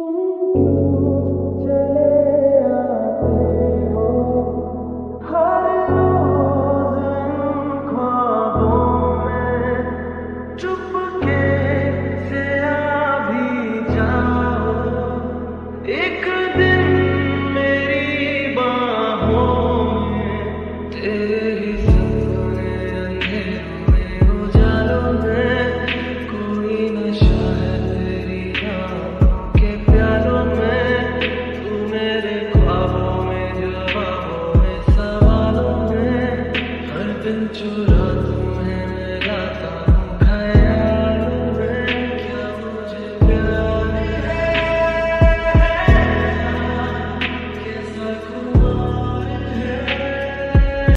तुम क्यों चले आते हो हर रोज इन ख्वाबों में। चुपके से आ भी जाओ एक दिन मेरी बाहों में। तेरी सपने अंधेरों में उजालों में कोई नशा है तेरी आँखों के प्यालों में। तू मेरे ख्वाबों में जवाबों में सवालों में हर दिन चुरा